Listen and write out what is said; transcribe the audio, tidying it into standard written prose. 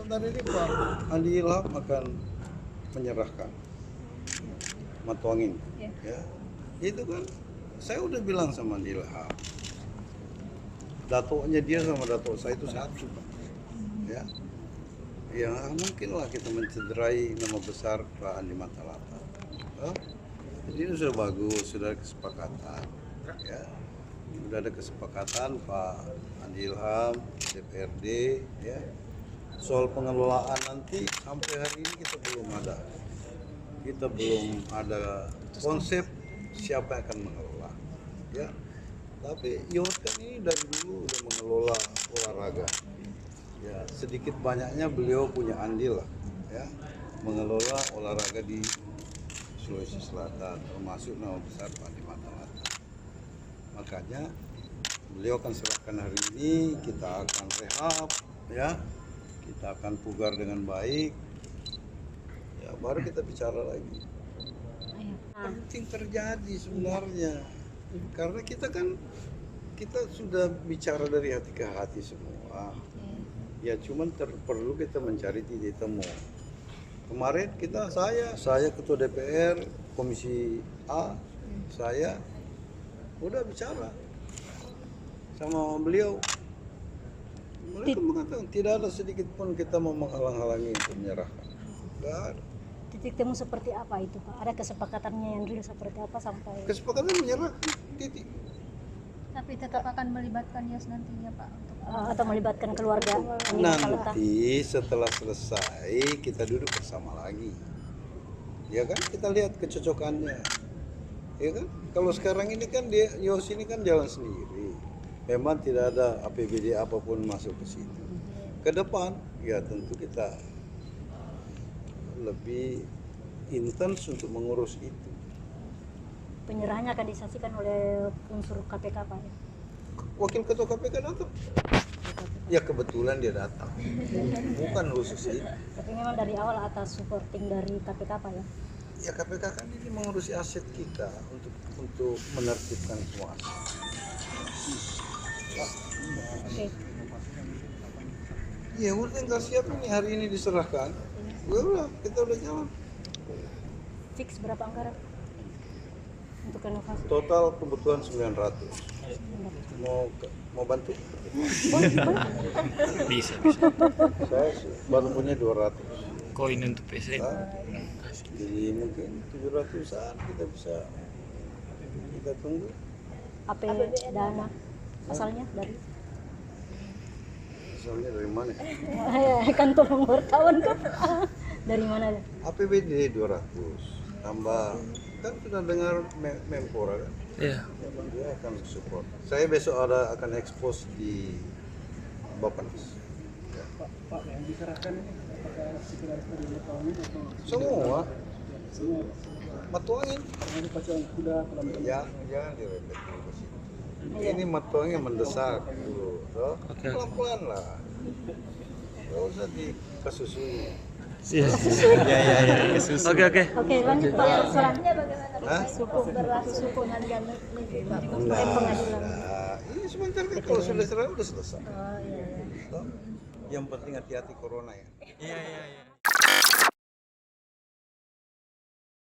sebentar ini Pak Andi Ilham akan menyerahkan Matuangin. Ya, itu kan saya udah bilang sama Andi Ilham, datonya dia sama dato saya itu satu Pak. Ya, ya mungkin lah kita mencederai nama besar Pak Andi Matalata. Jadi ini sudah bagus, sudah ada kesepakatan. Ya, sudah ada kesepakatan Pak Andi Ilham, DPRD, ya. Soal pengelolaan nanti sampai hari ini kita belum ada konsep siapa yang akan mengelola, ya. Tapi Yot kan ini dari dulu udah mengelola olahraga, ya. Sedikit banyaknya beliau punya andil lah, ya, mengelola olahraga di Sulawesi Selatan, termasuk nama besar Pak Andi Matalata. Makanya beliau akan serahkan hari ini, kita akan rehab, ya. Kita akan pugar dengan baik, ya, baru kita bicara lagi. Penting terjadi sebenarnya, karena kita sudah bicara dari hati ke hati semua. Ya cuman perlu kita mencari titik temu. Kemarin saya ketua DPR Komisi A, saya udah bicara sama beliau. Mereka mengatakan tidak ada sedikit pun kita mau menghalang-halangi untuk menyerahkan. Tidak ada. Titik temu seperti apa itu Pak? Ada kesepakatannya yang real seperti apa sampai? Kesepakatan menyerahkan titik. Tapi tetap akan melibatkan Yos nantinya Pak untuk Atau melibatkan keluarga? Nanti setelah selesai kita duduk bersama lagi. Ya kan, kita lihat kecocokannya. Ya kan? Kalau sekarang ini kan Yos ini kan jalan sendiri. Memang tidak ada APBD apapun masuk ke situ. Ke depan ya tentu kita lebih intens untuk mengurus itu. Penyerahannya akan disaksikan oleh unsur KPK Pak ya? Wakil ketua KPK datang. Ya kebetulan dia datang. Bukan khusus itu. Tapi memang dari awal atas supporting dari KPK Pak ya? Ya KPK kan ini mengurusi aset kita untuk menertibkan semua aset. Oke. Ya udah tinggal siap ini, hari ini diserahkan. Udah, kita udah jalan. Fix berapa anggaran untuk renovasi? Total kebutuhan 900. Mau bantu? Bisa. Saya baru punya 200. Koin untuk PC. Jadi mungkin 700-an kita tunggu. AP dana asalnya dari? Misalnya dari mana? Kantor wartawan kan? Dari mana? APBD 200 tambah, kan sudah dengar Menpora kan? Iya. Dia akan support. Saya besok akan expose di Bappenas. Ya. Pak, yang diserahkan ini apakah sekedar dari Matuangin atau Semua Matuangin. ini pacuan kuda kolam renang? Ya, jangan dirembet dulu ke sini. Ini Matuangin mendesak dulu, toh? Pelan-pelan lah. Gak usah dikesusui. Iya. Oke. Oke, lanjut Pak. selanjutnya bagaimana Hah? suku dan negeri Pak? Nah, ini sebentar kan kalau sudah selesai. Oh iya. Toh? Yang penting hati-hati corona ya. Iya.